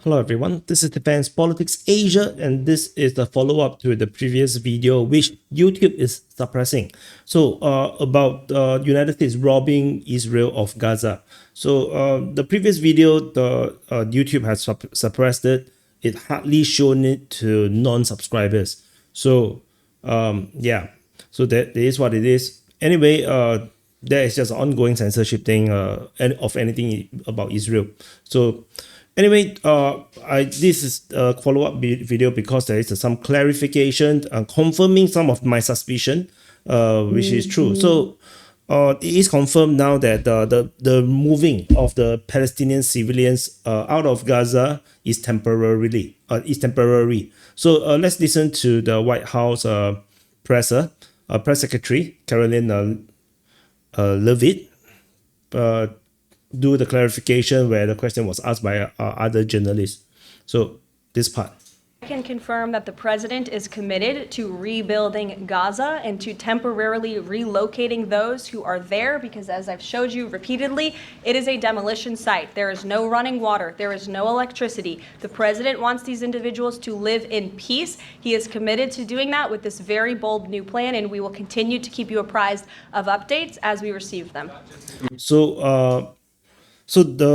Hello everyone, this is Defense Politics Asia, and this is the follow-up to the previous video which YouTube is suppressing. So about United States robbing Israel of Gaza. So the previous video, the YouTube has suppressed it. It hardly shown it to non-subscribers. So yeah, so that is what it is. Anyway, there is just an ongoing censorship thing of anything about Israel. So anyway, this is a follow-up video because there is some clarification confirming some of my suspicion, which is true. So it is confirmed now that the moving of the Palestinian civilians out of Gaza is temporary. So let's listen to the White House press secretary Caroline Levitt do the clarification where the question was asked by other journalists. So this part. I can confirm that the president is committed to rebuilding Gaza and to temporarily relocating those who are there because, as I've showed you repeatedly, it is a demolition site. There is no running water. There is no electricity. The president wants these individuals to live in peace. He is committed to doing that with this very bold new plan, and we will continue to keep you apprised of updates as we receive them. So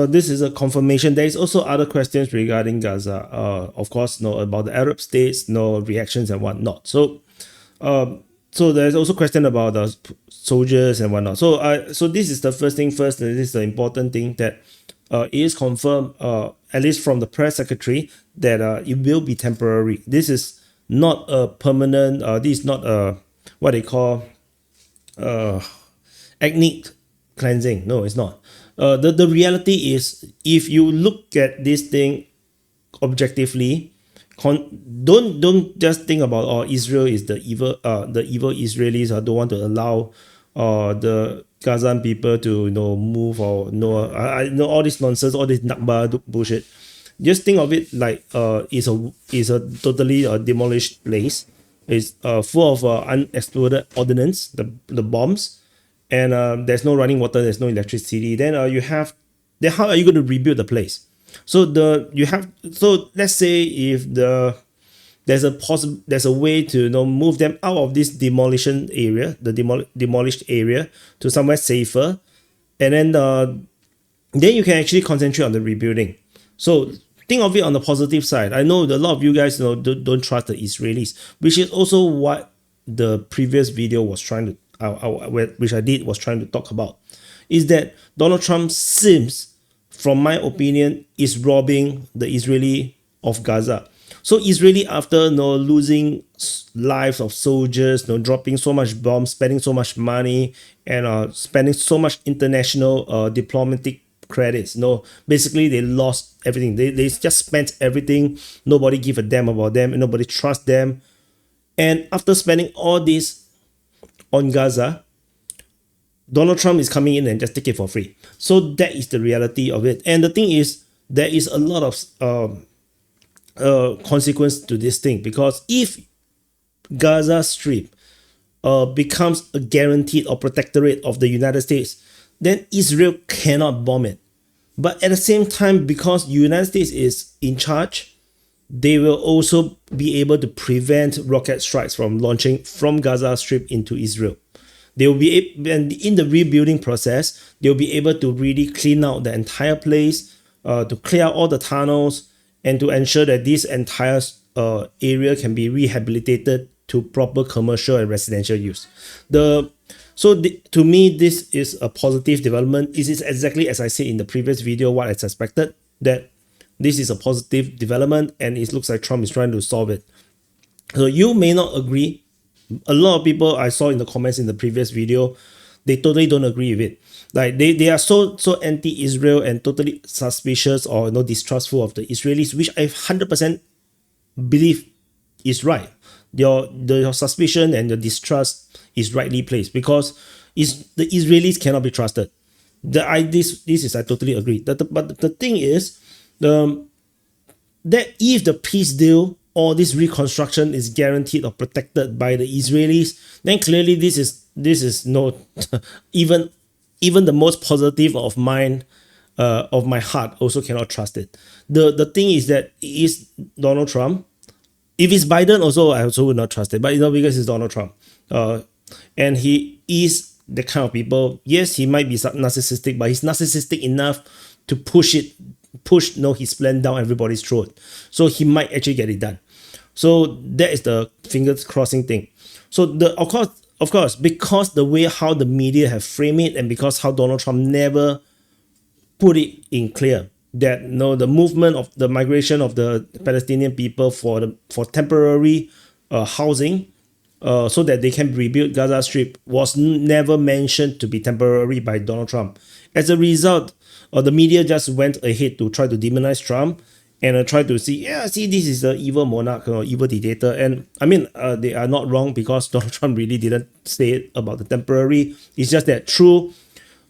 this is a confirmation. There is also other questions regarding Gaza. Of course, about the Arab states, reactions and whatnot. So there's also question about the soldiers and whatnot. So this is the first thing first. This is the important thing that it is confirmed, at least from the press secretary, that it will be temporary. This is not a permanent. This is not a what they call ethnic cleansing. No, it's not. The reality is, if you look at this thing objectively, don't just think about Israel is the evil Israelis don't want to allow the Gazan people to move or I know all this nonsense, all this Nakba bullshit. Just think of it like is a totally demolished place. It's full of unexploded ordnance, the bombs. And there's no running water, there's no electricity. Then then how are you going to rebuild the place? So let's say if there's a way to move them out of this demolition area, the demolished area, to somewhere safer, and then you can actually concentrate on the rebuilding. So think of it on the positive side. I know a lot of you guys don't trust the Israelis, which is also what the previous video was trying to was trying to talk about, is that Donald Trump seems, from my opinion, is robbing the Israeli of Gaza. So Israeli, after losing lives of soldiers, dropping so much bombs, spending so much money, and spending so much international diplomatic credits, basically they lost everything. They just spent everything. Nobody give a damn about them, and nobody trusts them. And after spending all this on Gaza, Donald Trump is coming in and just take it for free. So that is the reality of it. And the thing is, there is a lot of consequence to this thing, because if Gaza Strip becomes a guaranteed or protectorate of the United States, then Israel cannot bomb it. But at the same time, because the United States is in charge, they will also be able to prevent rocket strikes from launching from Gaza Strip into Israel. They will be and in the rebuilding process, they'll be able to really clean out the entire place, to clear out all the tunnels, and to ensure that this entire area can be rehabilitated to proper commercial and residential use. To me, this is a positive development. It is exactly as I said in the previous video, what I suspected, that this is a positive development, and it looks like Trump is trying to solve it. So you may not agree. A lot of people I saw in the comments in the previous video, they totally don't agree with it. Like they are so anti-Israel and totally suspicious or distrustful of the Israelis, which I 100% believe is right. Your suspicion and your distrust is rightly placed, because the Israelis cannot be trusted. This is I totally agree. But the thing is, that if the peace deal or this reconstruction is guaranteed or protected by the Israelis, then clearly this is no even the most positive of mind of my heart also cannot trust it. The thing is that it is Donald Trump. If it's Biden, also I also would not trust it. But because it's Donald Trump, and he is the kind of people. Yes, he might be narcissistic, but he's narcissistic enough to push his plan down everybody's throat. So he might actually get it done. So that is the fingers crossing thing. So of course, because the way how the media have framed it, and because how Donald Trump never put it in clear that the movement of the migration of the Palestinian people for temporary housing, so that they can rebuild Gaza Strip, was never mentioned to be temporary by Donald Trump. As a result, the media just went ahead to try to demonize Trump and try to see this is the evil monarch or evil dictator. And I mean, they are not wrong, because Donald Trump really didn't say it about the temporary. It's just that through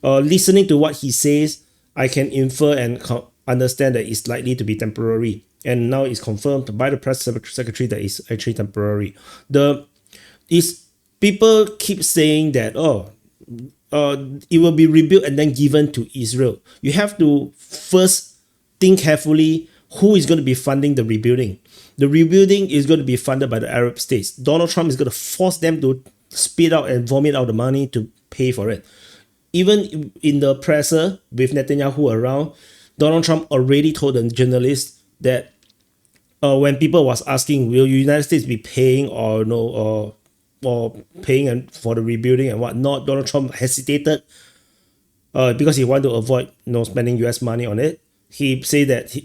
listening to what he says, I can infer and understand that it's likely to be temporary. And now it's confirmed by the press secretary that it's actually temporary. People keep saying that it will be rebuilt and then given to Israel. You have to first think carefully who is going to be funding the rebuilding. The rebuilding is going to be funded by the Arab states. Donald Trump is going to force them to spit out and vomit out the money to pay for it. Even in the presser with Netanyahu around, Donald Trump already told the journalists that when people was asking, will United States be paying or no, or paying for the rebuilding and whatnot, Donald Trump hesitated because he wanted to avoid spending US money on it. He said that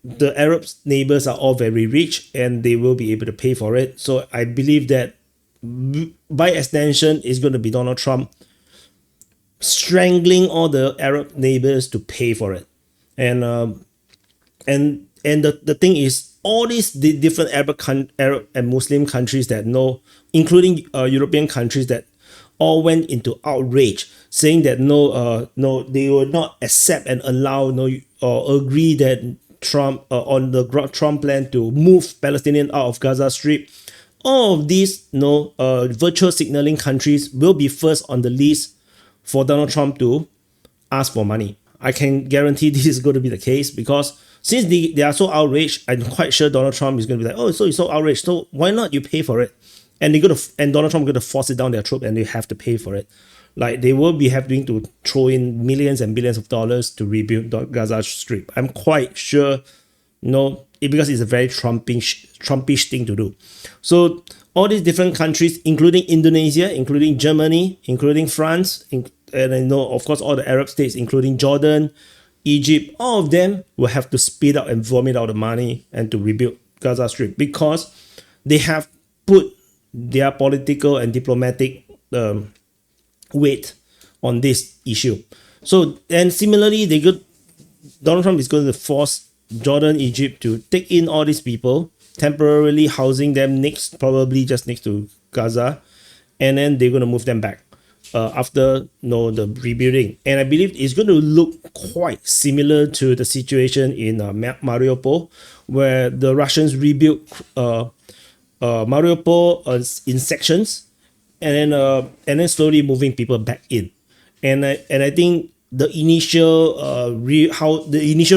the Arab neighbors are all very rich and they will be able to pay for it. So I believe that by extension, it's going to be Donald Trump strangling all the Arab neighbors to pay for it. And the thing is, all these different Arab and Muslim countries that including European countries, that all went into outrage, saying that they will not accept and allow or agree that Trump on the Trump plan to move Palestinians out of Gaza Strip. All of these virtual signaling countries will be first on the list for Donald Trump to ask for money. I can guarantee this is going to be the case, because since they are so outraged, I'm quite sure Donald Trump is going to be like, so you're so outraged, so why not you pay for it? And Donald Trump is going to force it down their throat, and they have to pay for it. Like, they will be having to throw in millions and billions of dollars to rebuild Gaza Strip. I'm quite sure, because it's a very Trumpish thing to do. So all these different countries, including Indonesia, including Germany, including France, and of course all the Arab states, including Jordan, Egypt, all of them will have to speed up and vomit out the money and to rebuild Gaza Strip, because they have put their political and diplomatic weight on this issue. So, and similarly, Donald Trump is going to force Jordan, Egypt to take in all these people, temporarily housing them probably just next to Gaza, and then they're going to move them back after the rebuilding. And I believe it's going to look quite similar to the situation in Mariupol, where the Russians rebuilt Mariupol in sections, and then slowly moving people back in. And I think the initial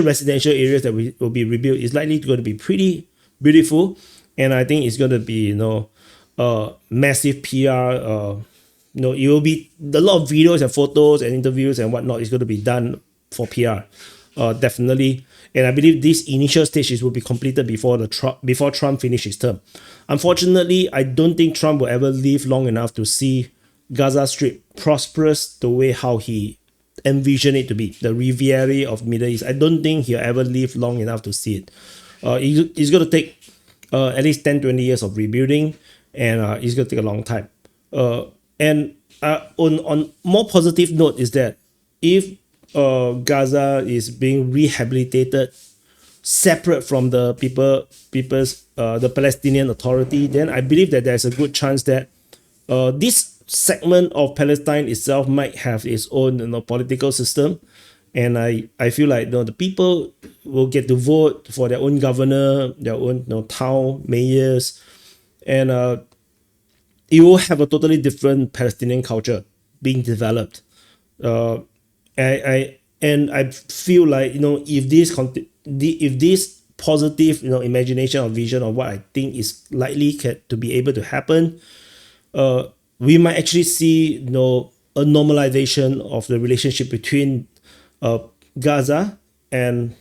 residential areas that will be rebuilt is likely going to be pretty beautiful, and I think it's going to be massive PR. It will be a lot of videos and photos and interviews and whatnot is going to be done for PR, definitely. And I believe these initial stages will be completed before Trump finishes his term. Unfortunately, I don't think Trump will ever live long enough to see Gaza Strip prosperous the way how he envisioned it to be, the Riviera of Middle East. I don't think he'll ever live long enough to see it. It's going to take at least 10-20 years of rebuilding, and it's going to take a long time. And on more positive note is that if Gaza is being rehabilitated separate from the the Palestinian Authority, then I believe that there's a good chance that this segment of Palestine itself might have its own political system, and I feel like the people will get to vote for their own governor, their own town mayors, and it will have a totally different Palestinian culture being developed. And I feel like, if this positive, imagination or vision of what I think is likely to be able to happen, we might actually see, a normalization of the relationship between Gaza and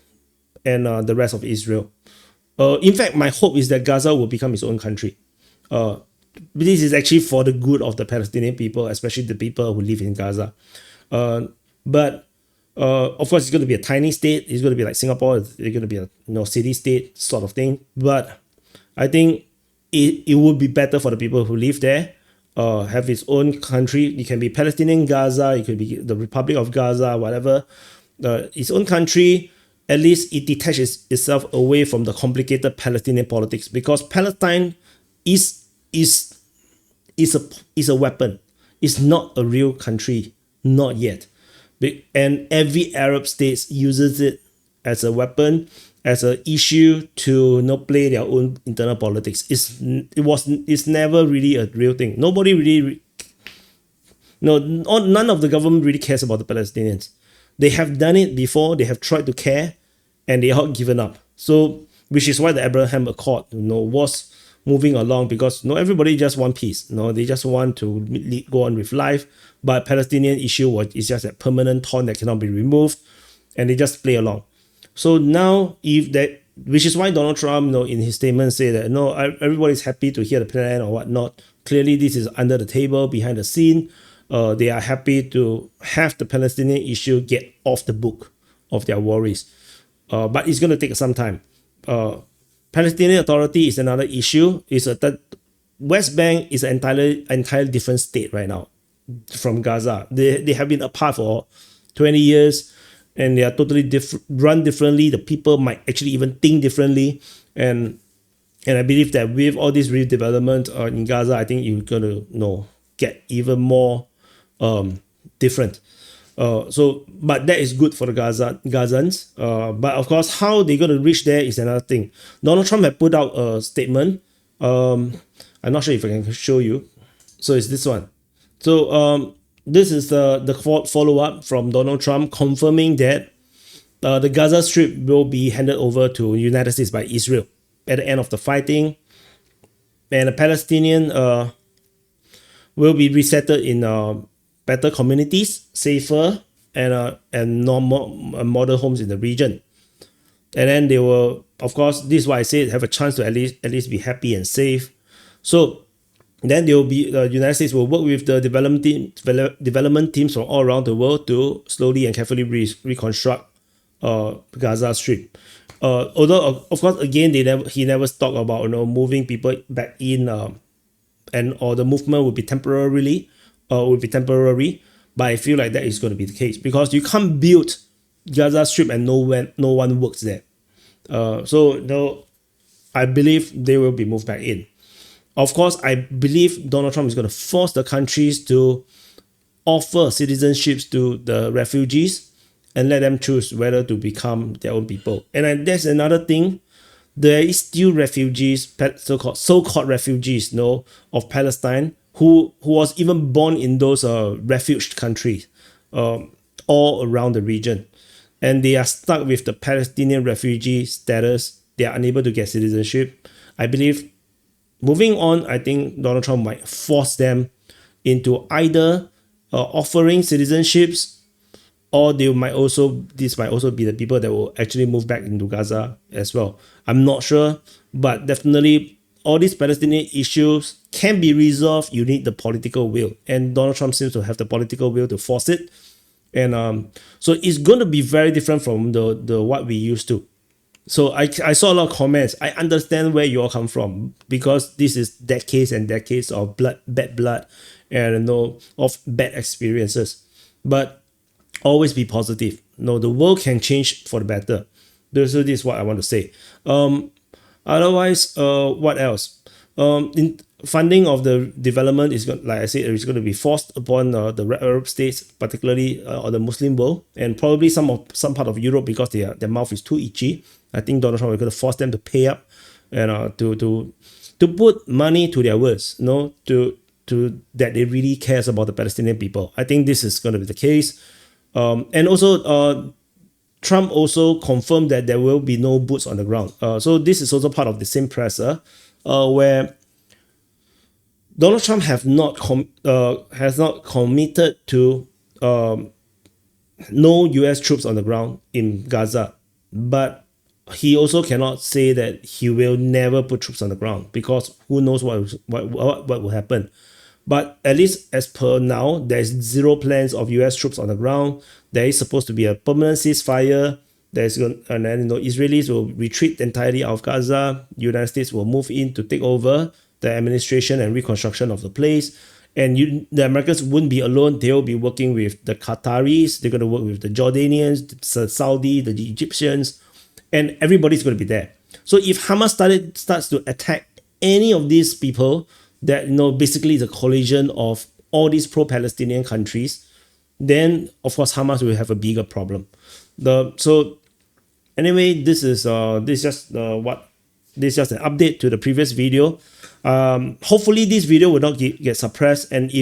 the rest of Israel. In fact, my hope is that Gaza will become its own country. This is actually for the good of the Palestinian people, especially the people who live in Gaza. But of course, it's going to be a tiny state. It's going to be like Singapore. It's going to be a city state sort of thing. But I think it would be better for the people who live there. Have its own country. It can be Palestinian Gaza. It could be the Republic of Gaza, whatever. Its own country. At least it detaches itself away from the complicated Palestinian politics, because Palestine is a weapon. It's not a real country, not yet. And every Arab state uses it as a weapon, as an issue to play their own internal politics. It's never really a real thing. Nobody really, none of the government really cares about the Palestinians. They have done it before. They have tried to care, and they have given up. So, which is why the Abraham Accord, was moving along, because everybody just want peace. They just want to go on with life. But Palestinian issue is just a permanent thorn that cannot be removed, and they just play along. So now, which is why Donald Trump, in his statement, say that everybody's happy to hear the plan or whatnot. Clearly, this is under the table, behind the scene. They are happy to have the Palestinian issue get off the book of their worries. But it's going to take some time. Palestinian Authority is another issue. West Bank is an entirely different state right now from Gaza. They have been apart for 20 years, and they are totally run differently. The people might actually even think differently. And I believe that with all this redevelopment in Gaza, I think you're going to get even more different. But that is good for the Gazans. But of course, how they're going to reach there is another thing. Donald Trump had put out a statement. I'm not sure if I can show you. So it's this one. So this is the follow-up from Donald Trump confirming that the Gaza Strip will be handed over to the United States by Israel at the end of the fighting. And the Palestinian will be resettled in better communities, safer, and normal model homes in the region. And then they will, of course, this is why I say, have a chance to at least be happy and safe. So then the United States will work with the development teams from all around the world to slowly and carefully reconstruct Gaza Strip. Although of course, again, he never talked about moving people back in, or the movement would be temporary. But I feel like that is going to be the case, because you can't build Gaza Strip and no one works there. So I believe they will be moved back in. Of course, I believe Donald Trump is going to force the countries to offer citizenships to the refugees and let them choose whether to become their own people. And that's another thing. There is still refugees, so-called refugees, of Palestine, who was even born in those refuge countries all around the region. And they are stuck with the Palestinian refugee status. They are unable to get citizenship. I believe, moving on, I think Donald Trump might force them into either offering citizenships, or this might also be the people that will actually move back into Gaza as well. I'm not sure, but definitely all these Palestinian issues can be resolved. You need the political will, and Donald Trump seems to have the political will to force it. And so it's going to be very different from the what we used to. So I saw a lot of comments. I understand where you all come from, because this is decades and decades of bad blood, and of bad experiences. But always be positive. The world can change for the better. So this is what I want to say. Otherwise, what else? In funding of the development is going, like I said, it's going to be forced upon the Arab states, particularly or the Muslim world, and probably some part of Europe, because their mouth is too itchy. I think Donald Trump is going to force them to pay up, and to put money to their words, to that they really cares about the Palestinian people. I think this is going to be the case. And also, Trump also confirmed that there will be no boots on the ground. So this is also part of the same presser, where Donald Trump has not committed to no U.S. troops on the ground in Gaza, but he also cannot say that he will never put troops on the ground, because who knows what will happen. But at least as per now, there's zero plans of U.S. troops on the ground. There is supposed to be a permanent ceasefire. And then Israelis will retreat entirely out of Gaza. United States will move in to take over the administration and reconstruction of the place. And the Americans wouldn't be alone. They'll be working with the Qataris. They're going to work with the Jordanians, the Saudi, the Egyptians, and everybody's going to be there. So if Hamas starts to attack any of these people, that basically the collision of all these pro-Palestinian countries, then of course Hamas will have a bigger problem. So anyway, this is just an update to the previous video. Hopefully this video will not get suppressed, and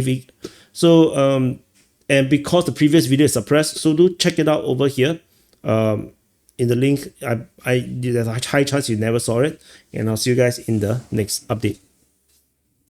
and because the previous video is suppressed, so do check it out over here. In the link, there's a high chance you never saw it, and I'll see you guys in the next update.